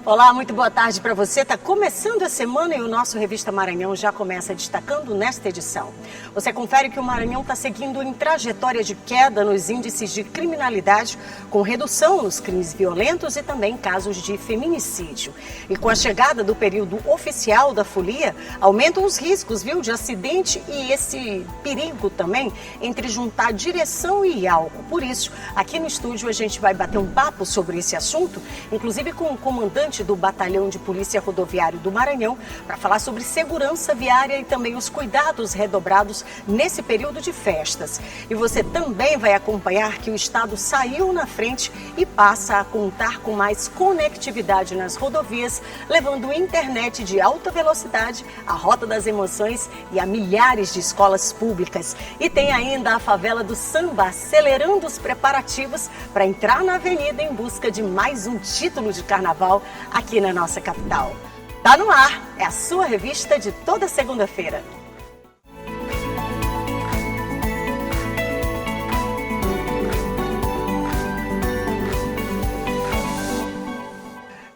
Olá, muito boa tarde para você. Está começando a semana e o nosso Revista Maranhão já começa destacando nesta edição. Você confere que o Maranhão está seguindo em trajetória de queda nos índices de criminalidade, com redução nos crimes violentos e também casos de feminicídio. E com a chegada do período oficial da folia, aumentam os riscos, de acidente e esse perigo também entre juntar direção e álcool. Por isso, aqui no estúdio a gente vai bater um papo sobre esse assunto, inclusive com o comandante do Batalhão de Polícia Rodoviária do Maranhão, para falar sobre segurança viária e também os cuidados redobrados nesse período de festas. E você também vai acompanhar que o estado saiu na frente e passa a contar com mais conectividade nas rodovias, levando internet de alta velocidade, a Rota das Emoções e a milhares de escolas públicas. E tem ainda a favela do Samba acelerando os preparativos para entrar na avenida em busca de mais um título de carnaval aqui na nossa capital. Tá no ar, é a sua revista de toda segunda-feira.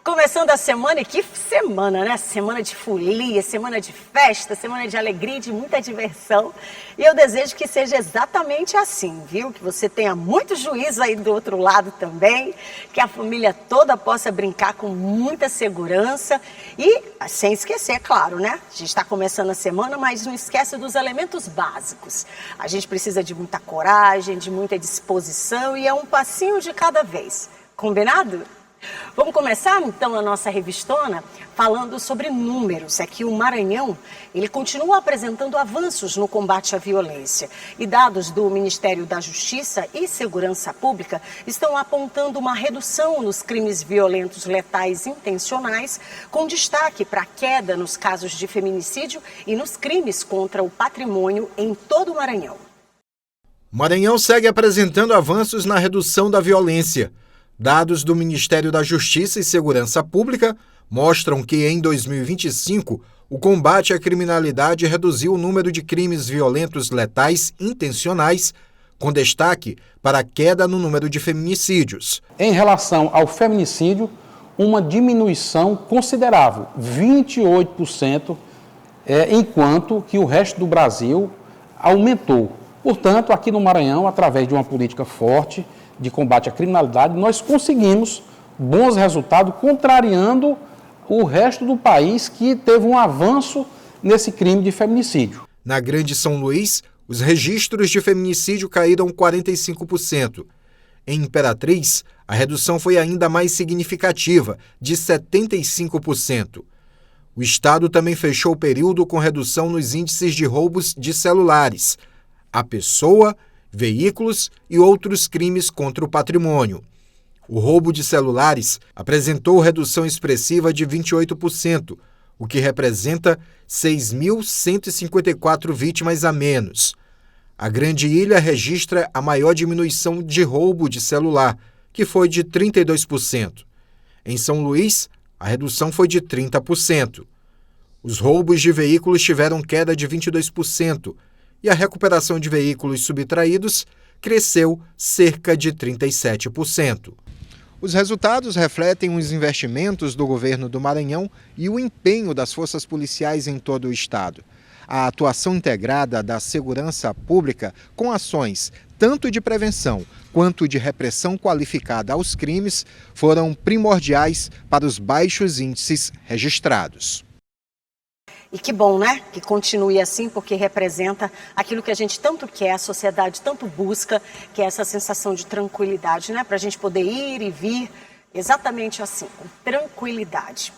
Começando a semana, e que semana, né? Semana de folia, semana de festa, semana de alegria e de muita diversão. E eu desejo que seja exatamente assim, Que você tenha muito juízo aí do outro lado também, que a família toda possa brincar com muita segurança e sem esquecer, é claro, né? A gente está começando a semana, mas não esquece dos elementos básicos. A gente precisa de muita coragem, de muita disposição e é um passinho de cada vez. Combinado? Vamos começar então a nossa revistona falando sobre números. É que o Maranhão, ele continua apresentando avanços no combate à violência. E dados do Ministério da Justiça e Segurança Pública estão apontando uma redução nos crimes violentos letais intencionais, com destaque para a queda nos casos de feminicídio e nos crimes contra o patrimônio em todo o Maranhão. O Maranhão segue apresentando avanços na redução da violência. Dados do Ministério da Justiça e Segurança Pública mostram que, em 2025, o combate à criminalidade reduziu o número de crimes violentos letais intencionais, com destaque para a queda no número de feminicídios. Em relação ao feminicídio, uma diminuição considerável, 28%, enquanto que o resto do Brasil aumentou. Portanto, aqui no Maranhão, através de uma política forte de combate à criminalidade, nós conseguimos bons resultados, contrariando o resto do país que teve um avanço nesse crime de feminicídio. Na Grande São Luís, os registros de feminicídio caíram 45%. Em Imperatriz, a redução foi ainda mais significativa, de 75%. O estado também fechou o período com redução nos índices de roubos de celulares, a pessoa, veículos e outros crimes contra o patrimônio. O roubo de celulares apresentou redução expressiva de 28%, o que representa 6.154 vítimas a menos. A Grande Ilha registra a maior diminuição de roubo de celular, que foi de 32%. Em São Luís, a redução foi de 30%. Os roubos de veículos tiveram queda de 22%, e a recuperação de veículos subtraídos cresceu cerca de 37%. Os resultados refletem os investimentos do governo do Maranhão e o empenho das forças policiais em todo o estado. A atuação integrada da segurança pública com ações tanto de prevenção quanto de repressão qualificada aos crimes foram primordiais para os baixos índices registrados. E que bom, né? Que continue assim, porque representa aquilo que a gente tanto quer, a sociedade tanto busca, que é essa sensação de tranquilidade, né? Para a gente poder ir e vir exatamente assim, com tranquilidade.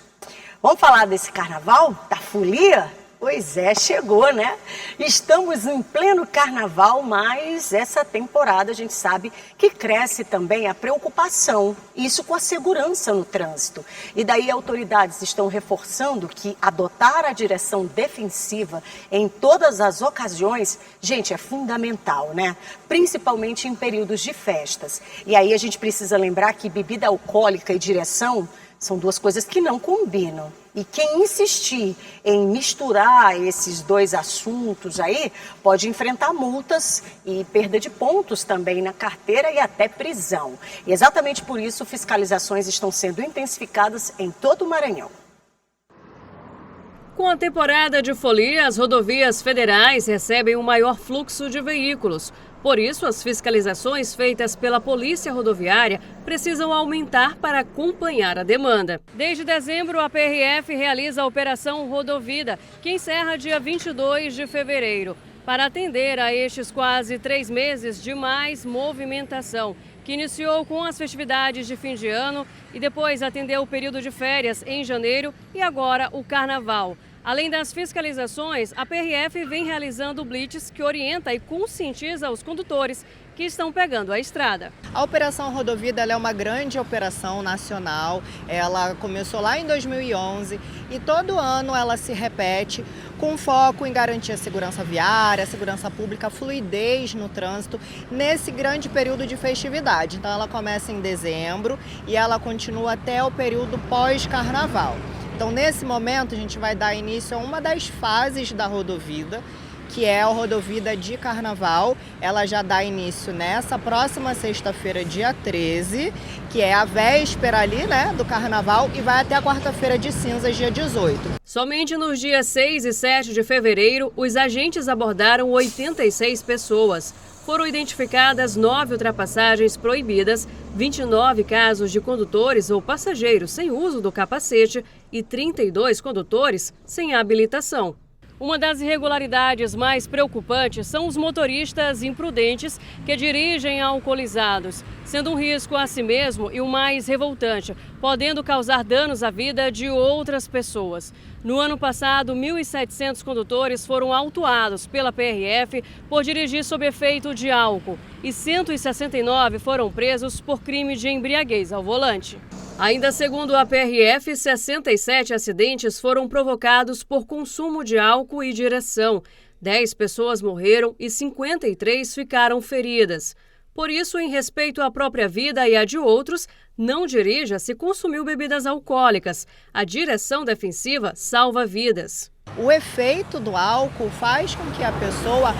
Vamos falar desse carnaval, da folia? Pois é, chegou, né? Estamos em pleno carnaval, mas essa temporada a gente sabe que cresce também a preocupação, isso com a segurança no trânsito. E daí autoridades estão reforçando que adotar a direção defensiva em todas as ocasiões, gente, é fundamental, né? Principalmente em períodos de festas. E aí a gente precisa lembrar que bebida alcoólica e direção São duas coisas que não combinam. E quem insistir em misturar esses dois assuntos aí pode enfrentar multas e perda de pontos também na carteira e até prisão. E exatamente por isso fiscalizações estão sendo intensificadas em todo o Maranhão. Com a temporada de folia, as rodovias federais recebem um maior fluxo de veículos. Por isso, as fiscalizações feitas pela Polícia Rodoviária precisam aumentar para acompanhar a demanda. Desde dezembro, a PRF realiza a Operação Rodovida, que encerra dia 22 de fevereiro, para atender a estes quase 3 meses de mais movimentação, que iniciou com as festividades de fim de ano e depois atendeu o período de férias em janeiro e agora o Carnaval. Além das fiscalizações, a PRF vem realizando blitz que orienta e conscientiza os condutores que estão pegando a estrada. A Operação Rodovida é uma grande operação nacional, ela começou lá em 2011 e todo ano ela se repete com foco em garantir a segurança viária, a segurança pública, a fluidez no trânsito nesse grande período de festividade. Então ela começa em dezembro e ela continua até o período pós-carnaval. Então, nesse momento, a gente vai dar início a uma das fases da Rodovida, que é a Rodovida de Carnaval. Ela já dá início nessa próxima sexta-feira, dia 13, que é a véspera ali, né, do Carnaval, e vai até a quarta-feira de cinzas, dia 18. Somente nos dias 6 e 7 de fevereiro, os agentes abordaram 86 pessoas. Foram identificadas 9 ultrapassagens proibidas, 29 casos de condutores ou passageiros sem uso do capacete e 32 condutores sem habilitação. Uma das irregularidades mais preocupantes são os motoristas imprudentes que dirigem alcoolizados, sendo um risco a si mesmo e o mais revoltante, podendo causar danos à vida de outras pessoas. No ano passado, 1.700 condutores foram autuados pela PRF por dirigir sob efeito de álcool e 169 foram presos por crime de embriaguez ao volante. Ainda segundo a PRF, 67 acidentes foram provocados por consumo de álcool e direção. 10 pessoas morreram e 53 ficaram feridas. Por isso, em respeito à própria vida e à de outros, não dirija se consumiu bebidas alcoólicas. A direção defensiva salva vidas. O efeito do álcool faz com que a pessoa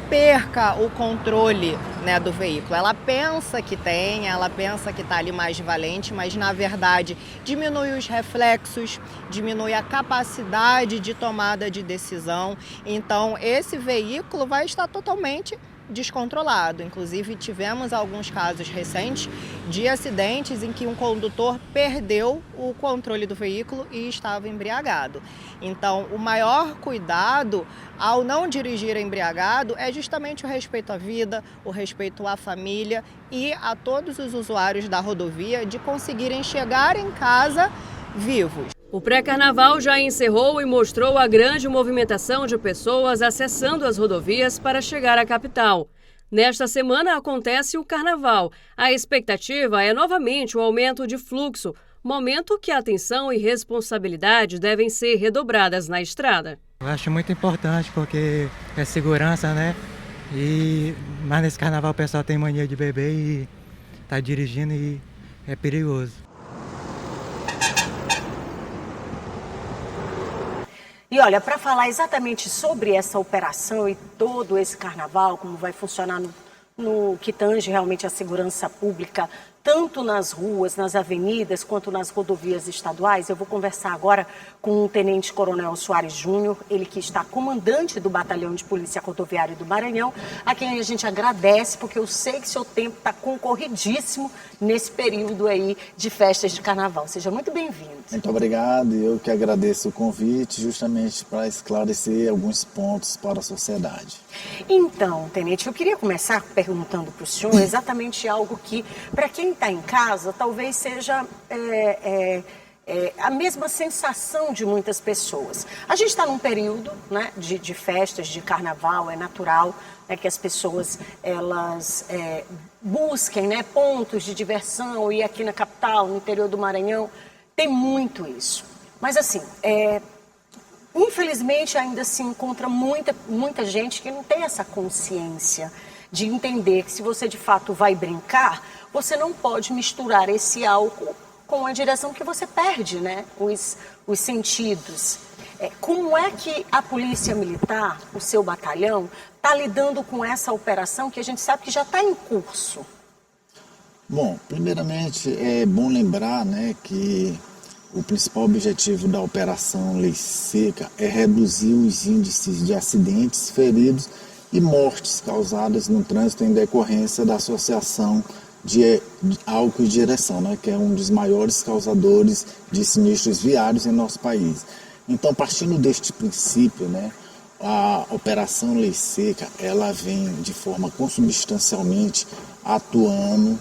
perca o controle, né, do veículo. Ela pensa que tem, ela pensa que está ali mais valente, mas na verdade diminui os reflexos, diminui a capacidade de tomada de decisão. Então esse veículo vai estar totalmente descontrolado. Inclusive tivemos alguns casos recentes de acidentes em que um condutor perdeu o controle do veículo e estava embriagado. Então, o maior cuidado ao não dirigir embriagado é justamente o respeito à vida, o respeito à família e a todos os usuários da rodovia de conseguirem chegar em casa vivos. O pré-carnaval já encerrou e mostrou a grande movimentação de pessoas acessando as rodovias para chegar à capital. Nesta semana acontece o carnaval. A expectativa é novamente o aumento de fluxo, momento que a atenção e responsabilidade devem ser redobradas na estrada. Eu acho muito importante porque é segurança, né? Mas nesse carnaval o pessoal tem mania de beber e tá dirigindo e é perigoso. E olha, para falar exatamente sobre essa operação e todo esse carnaval, como vai funcionar no que tange realmente a segurança pública, tanto nas ruas, nas avenidas, quanto nas rodovias estaduais, eu vou conversar agora com o Tenente Coronel Soares Júnior, ele que está comandante do Batalhão de Polícia Rodoviária do Maranhão, a quem a gente agradece, porque eu sei que seu tempo está concorridíssimo nesse período aí de festas de carnaval. Seja muito bem-vindo. Muito obrigado, eu que agradeço o convite, justamente para esclarecer alguns pontos para a sociedade. Então, Tenente, eu queria começar perguntando para o senhor exatamente algo que, para quem está em casa, talvez seja a mesma sensação de muitas pessoas. A gente está num período, né, de festas, de carnaval, é natural, né, que as pessoas elas busquem, né, pontos de diversão, e aqui na capital, no interior do Maranhão, tem muito isso. Mas assim, infelizmente ainda se encontra muita gente que não tem essa consciência de entender que se você de fato vai brincar, você não pode misturar esse álcool com a direção que você perde, né, os sentidos. Como é que a Polícia Militar, o seu batalhão, está lidando com essa operação que a gente sabe que já está em curso? Bom, primeiramente é bom lembrar, né, que o principal objetivo da Operação Lei Seca é reduzir os índices de acidentes, feridos e mortes causadas no trânsito em decorrência da associação de álcool e direção, né, que é um dos maiores causadores de sinistros viários em nosso país. Então, partindo deste princípio, né, a Operação Lei Seca, ela vem de forma consubstancialmente atuando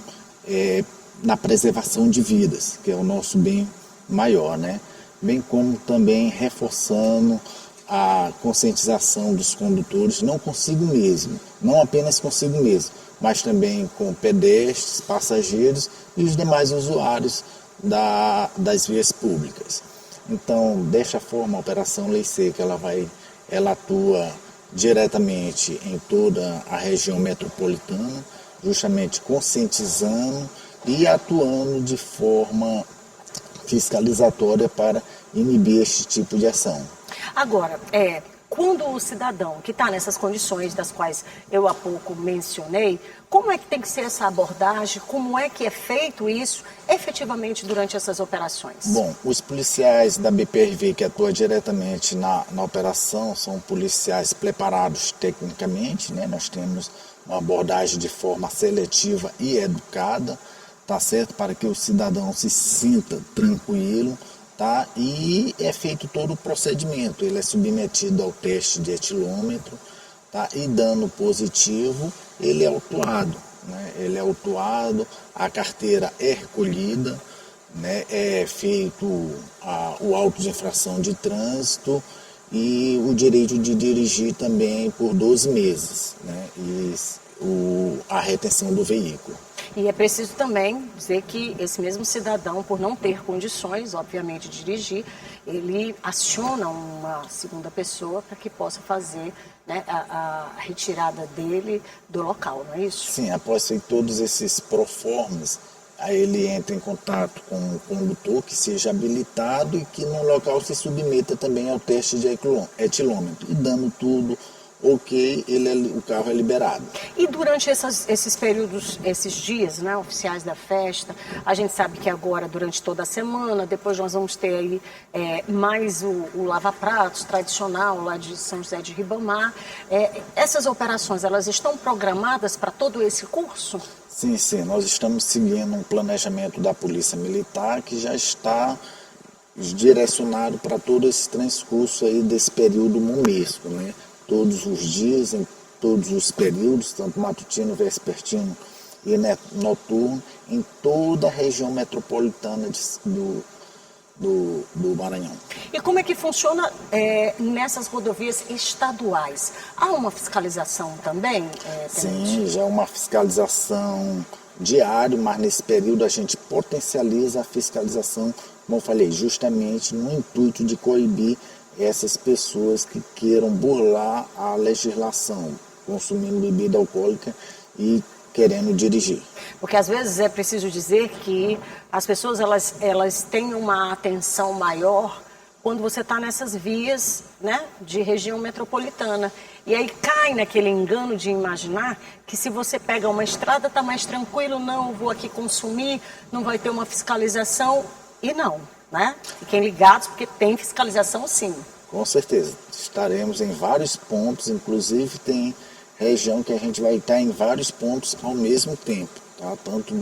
na preservação de vidas, que é o nosso bem maior, né? Bem como também reforçando a conscientização dos condutores, não consigo mesmo, não apenas consigo mesmo, mas também com pedestres, passageiros e os demais usuários das vias públicas. Então, desta forma, a Operação Lei Seca, ela atua diretamente em toda a região metropolitana, justamente conscientizando e atuando de forma fiscalizatória para inibir este tipo de ação. Agora, quando o cidadão que está nessas condições das quais eu há pouco mencionei, como é que tem que ser essa abordagem? Como é que é feito isso efetivamente durante essas operações? Bom, os policiais da BPRV que atuam diretamente na operação são policiais preparados tecnicamente, né? Nós temos uma abordagem de forma seletiva e educada, tá certo? Para que o cidadão se sinta tranquilo, tá? E é feito todo o procedimento, ele é submetido ao teste de etilômetro, tá? E dando positivo, ele é autuado, né? Ele é autuado, a carteira é recolhida, né? É feito o auto de infração de trânsito e o direito de dirigir também por 12 meses, né? E a retenção do veículo. E é preciso também dizer que esse mesmo cidadão, por não ter condições, obviamente, de dirigir, ele aciona uma segunda pessoa para que possa fazer, né, a retirada dele do local, não é isso? Sim, após feito todos esses proformas, aí ele entra em contato com o condutor que seja habilitado e que no local se submeta também ao teste de etilômetro. E dando tudo ok, o carro é liberado. E durante esses períodos, esses dias, né, oficiais da festa, a gente sabe que agora, durante toda a semana, depois nós vamos ter aí mais o lava-pratos tradicional lá de São José de Ribamar. Essas operações, elas estão programadas para todo esse curso? Sim, sim. Nós estamos seguindo um planejamento da Polícia Militar que já está direcionado para todo esse transcurso aí desse período momesco, né? Todos os dias, em todos os períodos, tanto matutino, vespertino e noturno, em toda a região metropolitana do Maranhão. E como é que funciona nessas rodovias estaduais? Há uma fiscalização também, Tenente? Sim, já é uma fiscalização diária, mas nesse período a gente potencializa a fiscalização, como eu falei, justamente no intuito de coibir essas pessoas que queiram burlar a legislação, consumindo bebida alcoólica e querendo dirigir. Porque às vezes é preciso dizer que as pessoas elas têm uma atenção maior quando você está nessas vias, né, de região metropolitana. E aí cai naquele engano de imaginar que se você pega uma estrada está mais tranquilo, não, vou aqui consumir, não vai ter uma fiscalização. E não, né? Fiquem ligados porque tem fiscalização sim. Com certeza, estaremos em vários pontos, inclusive tem região que a gente vai estar em vários pontos ao mesmo tempo, tá? Tanto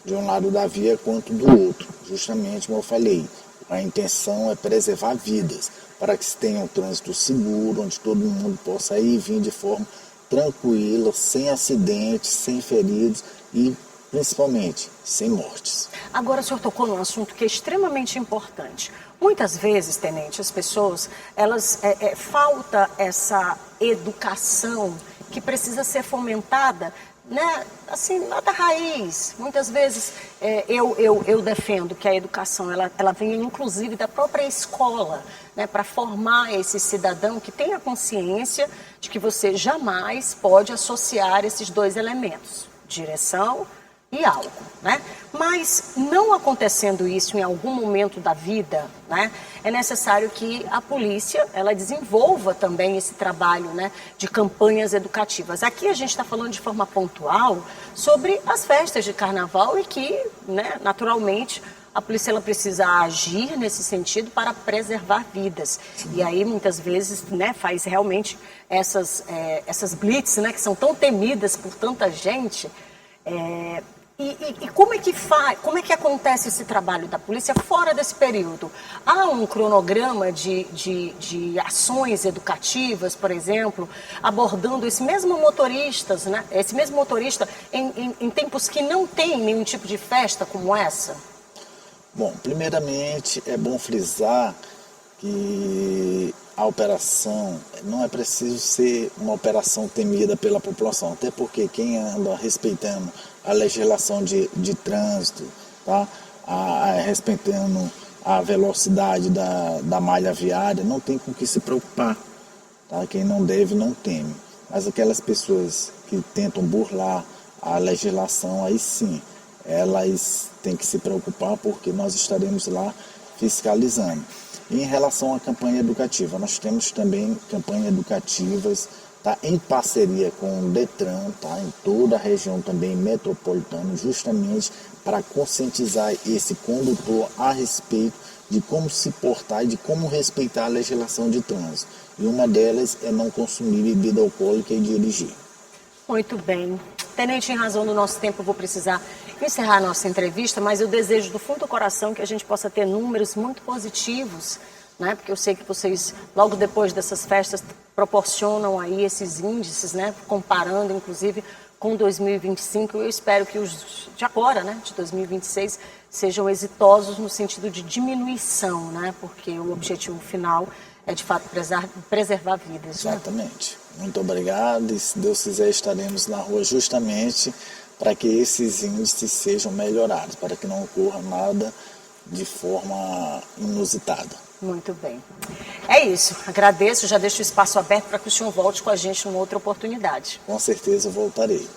de um lado da via quanto do outro. Justamente como eu falei, a intenção é preservar vidas, para que se tenha um trânsito seguro, onde todo mundo possa ir e vir de forma tranquila, sem acidentes, sem feridos e principalmente sem mortes. Agora o senhor tocou num assunto que é extremamente importante. Muitas vezes, Tenente, as pessoas, falta essa educação que precisa ser fomentada, né, assim, lá da raiz. Muitas vezes eu defendo que a educação ela vem inclusive da própria escola, né, para formar esse cidadão que tenha consciência de que você jamais pode associar esses dois elementos, direção e álcool, né? Mas não acontecendo isso em algum momento da vida, né, é necessário que a polícia ela desenvolva também esse trabalho, né, de campanhas educativas. Aqui a gente está falando de forma pontual sobre as festas de carnaval e que, né, naturalmente, a polícia ela precisa agir nesse sentido para preservar vidas. E aí, muitas vezes, né, faz realmente essas blitz, né, que são tão temidas por tanta gente. E como é que acontece esse trabalho da polícia fora desse período? Há um cronograma de ações educativas, por exemplo, abordando esse mesmo motorista em tempos que não tem nenhum tipo de festa como essa? Bom, primeiramente é bom frisar que a operação não é preciso ser uma operação temida pela população, até porque quem anda respeitando a legislação de trânsito, tá? Respeitando a velocidade da malha viária, não tem com que se preocupar. Tá? Quem não deve, não teme. Mas aquelas pessoas que tentam burlar a legislação, aí sim, elas têm que se preocupar porque nós estaremos lá fiscalizando. E em relação à campanha educativa, nós temos também campanhas educativas, tá, em parceria com o Detran, tá, em toda a região também metropolitana, justamente para conscientizar esse condutor a respeito de como se portar e de como respeitar a legislação de trânsito. E uma delas é não consumir bebida alcoólica e dirigir. Muito bem. Tenente, em razão do nosso tempo, eu vou precisar encerrar a nossa entrevista, mas eu desejo do fundo do coração que a gente possa ter números muito positivos, né? Porque eu sei que vocês, logo depois dessas festas, proporcionam aí esses índices, né? Comparando, inclusive, com 2025. Eu espero que os de agora, né? De 2026, sejam exitosos no sentido de diminuição, né? Porque o objetivo final é, de fato, preservar vidas. Exatamente. Né? Muito obrigado e, se Deus quiser, estaremos na rua justamente para que esses índices sejam melhorados, para que não ocorra nada de forma inusitada. Muito bem. É isso. Agradeço, já deixo o espaço aberto para que o senhor volte com a gente numa outra oportunidade. Com certeza voltarei.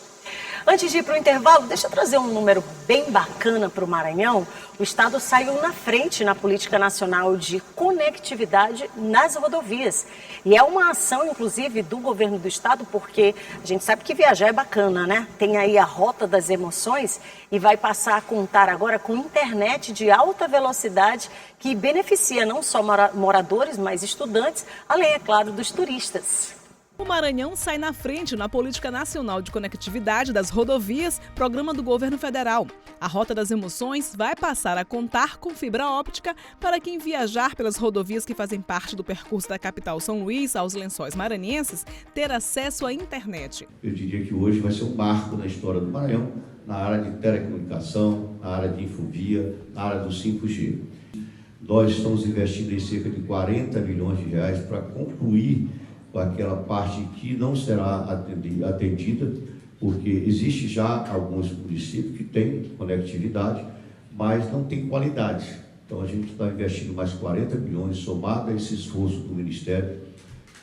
Antes de ir para o intervalo, deixa eu trazer um número bem bacana para o Maranhão. O Estado saiu na frente na Política Nacional de Conectividade nas rodovias. E é uma ação, inclusive, do governo do Estado, porque a gente sabe que viajar é bacana, né? Tem aí a Rota das Emoções e vai passar a contar agora com internet de alta velocidade que beneficia não só moradores, mas estudantes, além, é claro, dos turistas. O Maranhão sai na frente na Política Nacional de Conectividade das Rodovias, programa do governo federal. A Rota das Emoções vai passar a contar com fibra óptica para quem viajar pelas rodovias que fazem parte do percurso da capital São Luís aos Lençóis Maranhenses, ter acesso à internet. Eu diria que hoje vai ser um marco na história do Maranhão, na área de telecomunicação, na área de infovia, na área do 5G. Nós estamos investindo em cerca de 40 milhões de reais para concluir aquela parte que não será atendida, porque existe já alguns municípios que têm conectividade, mas não tem qualidade. Então a gente está investindo mais 40 milhões somado a esse esforço do Ministério,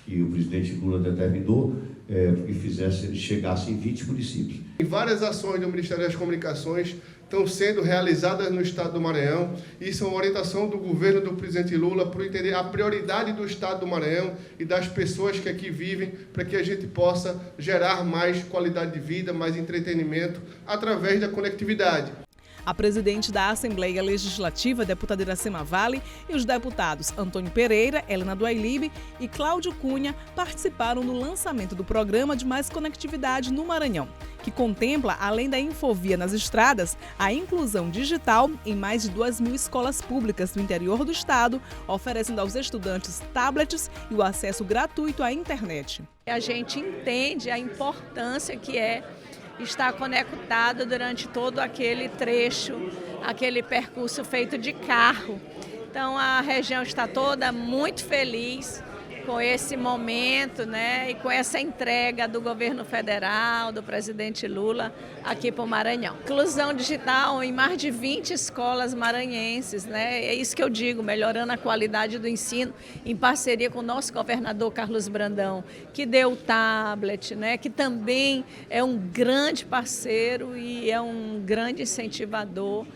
que o presidente Lula determinou, que chegasse em 20 municípios. Várias ações do Ministério das Comunicações estão sendo realizadas no estado do Maranhão. Isso é uma orientação do governo do presidente Lula para entender a prioridade do estado do Maranhão e das pessoas que aqui vivem, para que a gente possa gerar mais qualidade de vida, mais entretenimento através da conectividade. A presidente da Assembleia Legislativa, deputada Iracema Vale, e os deputados Antônio Pereira, Helena Duailib e Cláudio Cunha participaram do lançamento do Programa de Mais Conectividade no Maranhão, que contempla, além da infovia nas estradas, a inclusão digital em mais de 2.000 escolas públicas do interior do estado, oferecendo aos estudantes tablets e o acesso gratuito à internet. A gente entende a importância que é estar conectado durante todo aquele trecho, aquele percurso feito de carro. Então a região está toda muito feliz com esse momento, né, e com essa entrega do governo federal, do presidente Lula, aqui para o Maranhão. Inclusão digital em mais de 20 escolas maranhenses, né, é isso que eu digo, melhorando a qualidade do ensino, em parceria com o nosso governador Carlos Brandão, que deu o tablet, né, que também é um grande parceiro e é um grande incentivador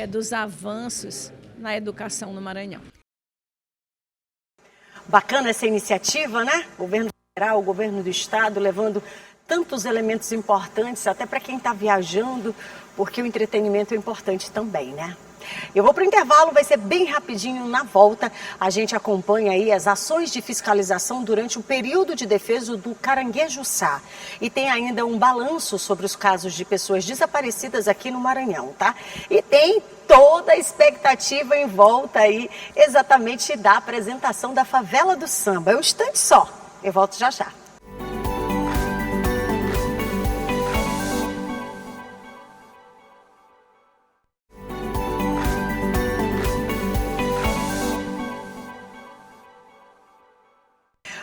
dos avanços na educação no Maranhão. Bacana essa iniciativa, né? Governo federal, o governo do estado, levando tantos elementos importantes, até para quem está viajando, porque o entretenimento é importante também, né? Eu vou para o intervalo, vai ser bem rapidinho. Na volta, a gente acompanha aí as ações de fiscalização durante o período de defesa do Caranguejo-Sá. E tem ainda um balanço sobre os casos de pessoas desaparecidas aqui no Maranhão, tá? E tem toda a expectativa em volta aí, exatamente da apresentação da Favela do Samba. É um instante só. Eu volto já já.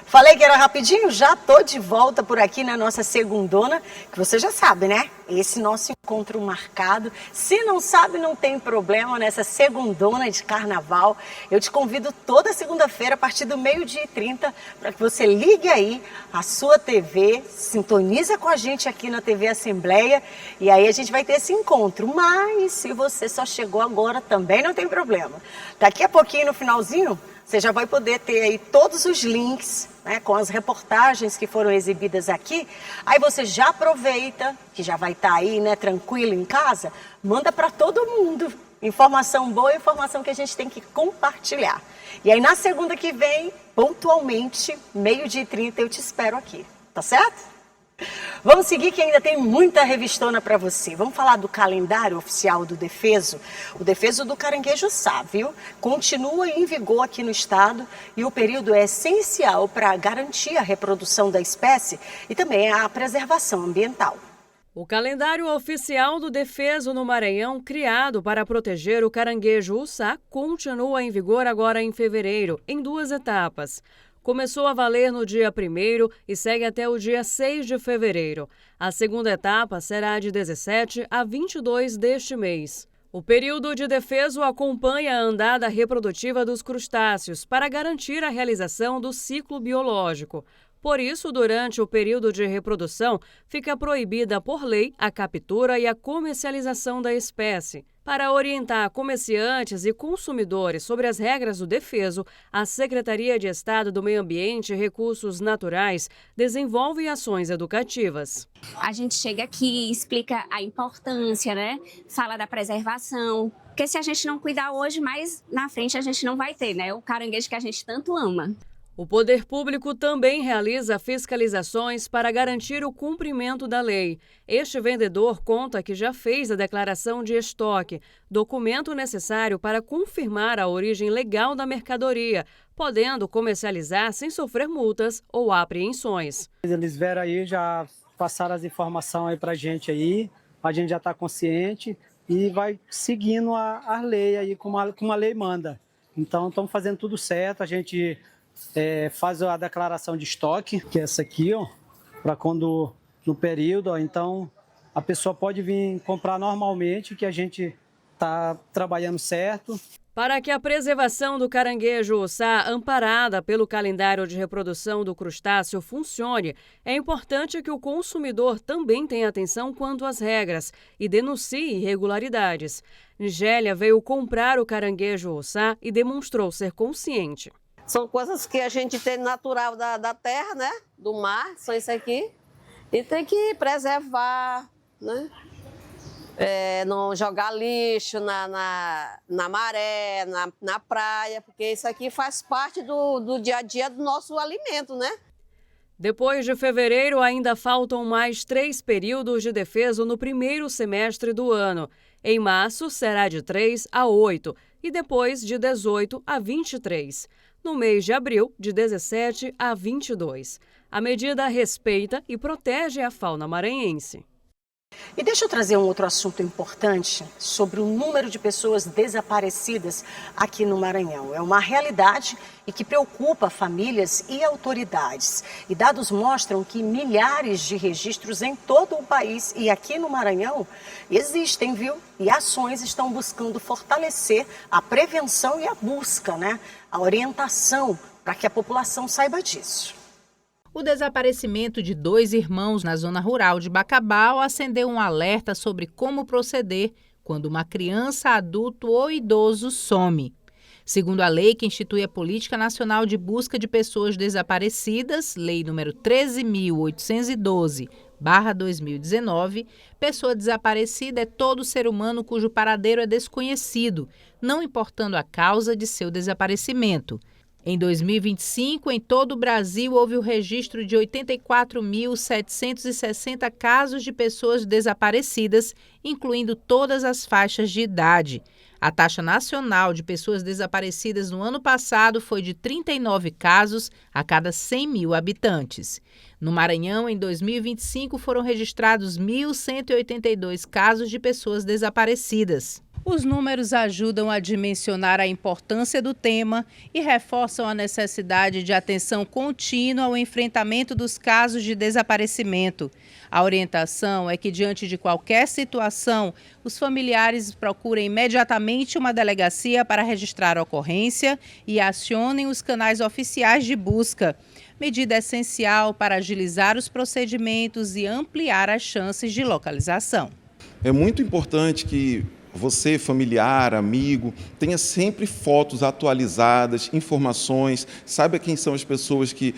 Falei que era rapidinho, já tô de volta por aqui na nossa segundona, que você já sabe, né? Esse nosso encontro marcado. Se não sabe, não tem problema, nessa segundona de carnaval. Eu te convido toda segunda-feira, a partir do 12h30, para que você ligue aí a sua TV, sintoniza com a gente aqui na TV Assembleia, e aí a gente vai ter esse encontro. Mas se você só chegou agora, também não tem problema. Daqui a pouquinho, no finalzinho, você já vai poder ter aí todos os links, né, com as reportagens que foram exibidas aqui. Aí você já aproveita, que já vai estar aí, né, tranquilo em casa, manda para todo mundo. Informação boa, informação que a gente tem que compartilhar. E aí na segunda que vem, pontualmente, 12h30, eu te espero aqui. Tá certo? Vamos seguir que ainda tem muita revistona para você. Vamos falar do calendário oficial do Defeso. O Defeso do Caranguejo-Sá, viu? Continua em vigor aqui no estado e o período é essencial para garantir a reprodução da espécie e também a preservação ambiental. O calendário oficial do Defeso no Maranhão, criado para proteger o caranguejo-uçá, continua em vigor agora em fevereiro, em 2 etapas. Começou a valer no dia 1º e segue até o dia 6 de fevereiro. A segunda etapa será de 17 a 22 deste mês. O período de defeso acompanha a andada reprodutiva dos crustáceos para garantir a realização do ciclo biológico. Por isso, durante o período de reprodução, fica proibida por lei a captura e a comercialização da espécie. Para orientar comerciantes e consumidores sobre as regras do defeso, a Secretaria de Estado do Meio Ambiente e Recursos Naturais desenvolve ações educativas. A gente chega aqui e explica a importância, né? Fala da preservação, porque se a gente não cuidar hoje, mais na frente a gente não vai ter, né? O caranguejo que a gente tanto ama. O poder público também realiza fiscalizações para garantir o cumprimento da lei. Este vendedor conta que já fez a declaração de estoque, documento necessário para confirmar a origem legal da mercadoria, podendo comercializar sem sofrer multas ou apreensões. Eles vieram aí, já passaram as informações aí para a gente já está consciente e vai seguindo a lei aí, como a lei manda. Então, estamos fazendo tudo certo, a gente... faz a declaração de estoque, que é essa aqui, ó, para quando no período, ó, então a pessoa pode vir comprar normalmente, que a gente está trabalhando certo. Para que a preservação do caranguejo-uçá, amparada pelo calendário de reprodução do crustáceo, funcione, é importante que o consumidor também tenha atenção quanto às regras e denuncie irregularidades. Nigélia veio comprar o caranguejo-uçá e demonstrou ser consciente. São coisas que a gente tem natural da terra, né? Do mar, são isso aqui. E tem que preservar, né? Não jogar lixo na maré, na praia, porque isso aqui faz parte do dia a dia do nosso alimento, né? Depois de fevereiro, ainda faltam mais 3 períodos de defeso no primeiro semestre do ano. Em março, será de 3 a 8 e depois de 18 a 23. No mês de abril, de 17 a 22. A medida respeita e protege a fauna maranhense. E deixa eu trazer um outro assunto importante sobre o número de pessoas desaparecidas aqui no Maranhão. É uma realidade e que preocupa famílias e autoridades. E dados mostram que milhares de registros em todo o país e aqui no Maranhão existem, viu? E ações estão buscando fortalecer a prevenção e a busca, a orientação para que a população saiba disso. O desaparecimento de 2 irmãos na zona rural de Bacabal acendeu um alerta sobre como proceder quando uma criança, adulto ou idoso some. Segundo a lei que institui a Política Nacional de Busca de Pessoas Desaparecidas, Lei nº 13.812/2019, pessoa desaparecida é todo ser humano cujo paradeiro é desconhecido, não importando a causa de seu desaparecimento. Em 2025, em todo o Brasil, houve o registro de 84.760 casos de pessoas desaparecidas, incluindo todas as faixas de idade. A taxa nacional de pessoas desaparecidas no ano passado foi de 39 casos a cada 100 mil habitantes. No Maranhão, em 2025, foram registrados 1.182 casos de pessoas desaparecidas. Os números ajudam a dimensionar a importância do tema e reforçam a necessidade de atenção contínua ao enfrentamento dos casos de desaparecimento. A orientação é que, diante de qualquer situação, os familiares procurem imediatamente uma delegacia para registrar a ocorrência e acionem os canais oficiais de busca. Medida essencial para agilizar os procedimentos e ampliar as chances de localização. É muito importante que você, familiar, amigo, tenha sempre fotos atualizadas, informações, saiba quem são as pessoas com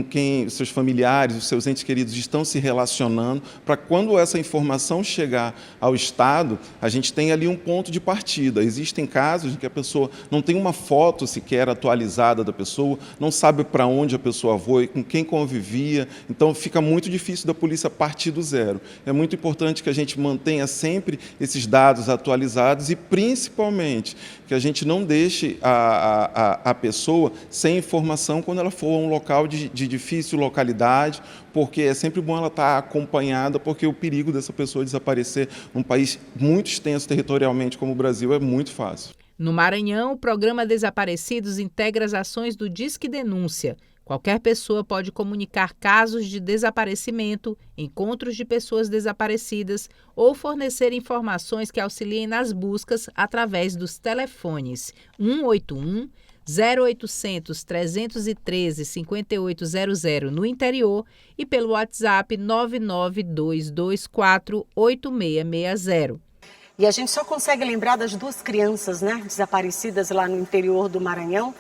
quem seus familiares, os seus entes queridos estão se relacionando, para quando essa informação chegar ao Estado, a gente tem ali um ponto de partida. Existem casos em que a pessoa não tem uma foto sequer atualizada da pessoa, não sabe para onde a pessoa foi, com quem convivia, então fica muito difícil da polícia partir do zero. É muito importante que a gente mantenha sempre esses dados atualizados e, principalmente, que a gente não deixe a pessoa sem informação quando ela for a um local de difícil localidade, porque é sempre bom ela estar acompanhada, porque o perigo dessa pessoa desaparecer num país muito extenso territorialmente como o Brasil é muito fácil. No Maranhão, o programa Desaparecidos integra as ações do Disque Denúncia. Qualquer pessoa pode comunicar casos de desaparecimento, encontros de pessoas desaparecidas ou fornecer informações que auxiliem nas buscas através dos telefones 181, 0800 313 5800 no interior e pelo WhatsApp 99224 8660. E a gente só consegue lembrar das 2 crianças, desaparecidas lá no interior do Maranhão,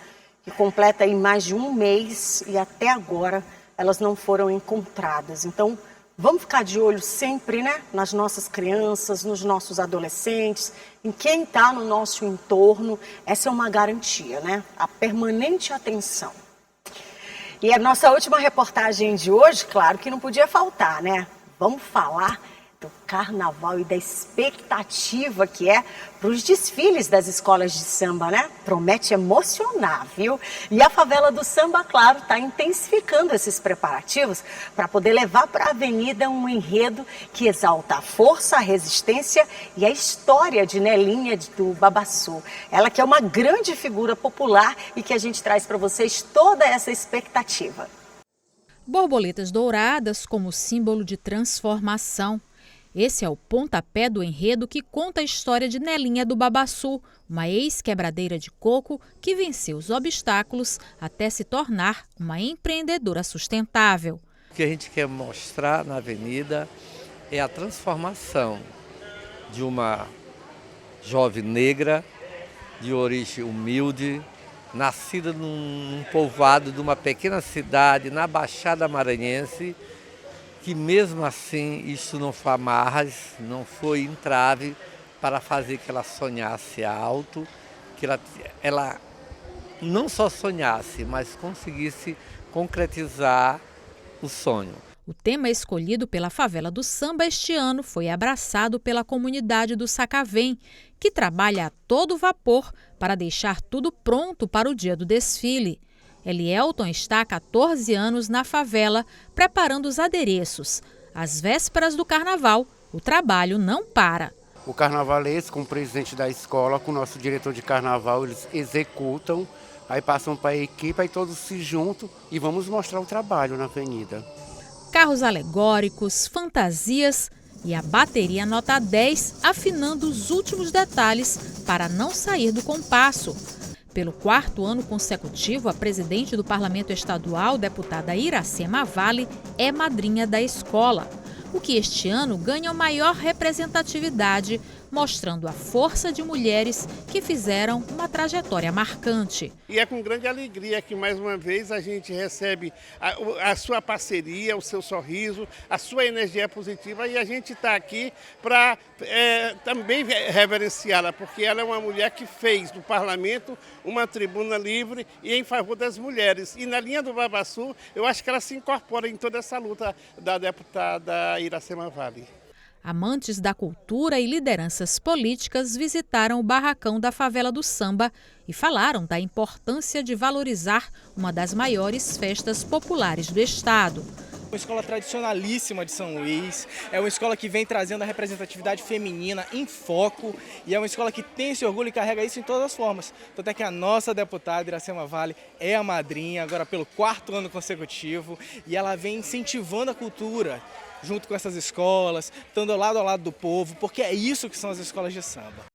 que completa aí mais de 1 mês e até agora elas não foram encontradas. Então, vamos ficar de olho sempre, nas nossas crianças, nos nossos adolescentes, em quem está no nosso entorno. Essa é uma garantia, a permanente atenção. E a nossa última reportagem de hoje, claro que não podia faltar, Vamos falar do carnaval e da expectativa que é para os desfiles das escolas de samba, Promete emocionar, viu? E a Favela do Samba, claro, está intensificando esses preparativos para poder levar para a avenida um enredo que exalta a força, a resistência e a história de Nelinha do Babaçu. Ela que é uma grande figura popular e que a gente traz para vocês toda essa expectativa. Borboletas douradas como símbolo de transformação. Esse é o pontapé do enredo que conta a história de Nelinha do Babaçu, uma ex-quebradeira de coco que venceu os obstáculos até se tornar uma empreendedora sustentável. O que a gente quer mostrar na avenida é a transformação de uma jovem negra de origem humilde, nascida num povoado de uma pequena cidade na Baixada Maranhense, que mesmo assim isso não foi amarras, não foi entrave para fazer que ela sonhasse alto, que ela não só sonhasse, mas conseguisse concretizar o sonho. O tema escolhido pela Favela do Samba este ano foi abraçado pela comunidade do Sacavém, que trabalha a todo vapor para deixar tudo pronto para o dia do desfile. Elielton está há 14 anos na favela, preparando os adereços, às vésperas do carnaval, o trabalho não para. O carnavalesco, com o presidente da escola, com o nosso diretor de carnaval, eles executam, aí passam para a equipe, aí todos se juntam e vamos mostrar o trabalho na avenida. Carros alegóricos, fantasias e a bateria nota 10 afinando os últimos detalhes para não sair do compasso. Pelo 4º ano consecutivo, a presidente do Parlamento Estadual, deputada Iracema Vale, é madrinha da escola, o que este ano ganha maior representatividade, mostrando a força de mulheres que fizeram uma trajetória marcante. E é com grande alegria que mais uma vez a gente recebe a sua parceria, o seu sorriso, a sua energia positiva, e a gente está aqui para também reverenciá-la, porque ela é uma mulher que fez do parlamento uma tribuna livre e em favor das mulheres. E na linha do Babaçu, eu acho que ela se incorpora em toda essa luta da deputada Iracema Vale. Amantes da cultura e lideranças políticas visitaram o barracão da Favela do Samba e falaram da importância de valorizar uma das maiores festas populares do estado. Uma escola tradicionalíssima de São Luís, é uma escola que vem trazendo a representatividade feminina em foco e é uma escola que tem esse orgulho e carrega isso em todas as formas. Tanto é que a nossa deputada Iracema Vale é a madrinha, agora pelo 4º ano consecutivo, e ela vem incentivando a cultura junto com essas escolas, estando lado a lado do povo, porque é isso que são as escolas de samba.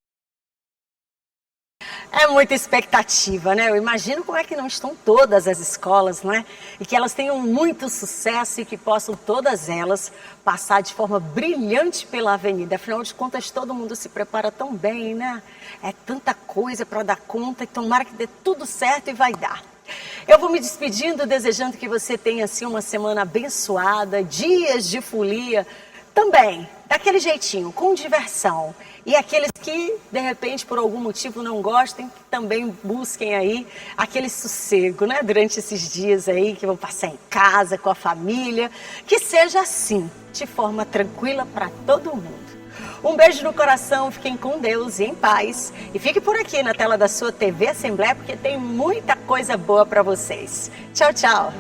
É muita expectativa, né? Eu imagino como é que não estão todas as escolas, né? E que elas tenham muito sucesso e que possam todas elas passar de forma brilhante pela avenida. Afinal de contas, todo mundo se prepara tão bem, né? É tanta coisa para dar conta e tomara que dê tudo certo e vai dar. Eu vou me despedindo, desejando que você tenha assim uma semana abençoada, dias de folia, também daquele jeitinho, com diversão. E aqueles que, de repente, por algum motivo não gostem, também busquem aí aquele sossego, né? Durante esses dias aí que vão passar em casa, com a família, que seja assim, de forma tranquila para todo mundo. Um beijo no coração, fiquem com Deus e em paz. E fique por aqui na tela da sua TV Assembleia, porque tem muita coisa boa para vocês. Tchau, tchau.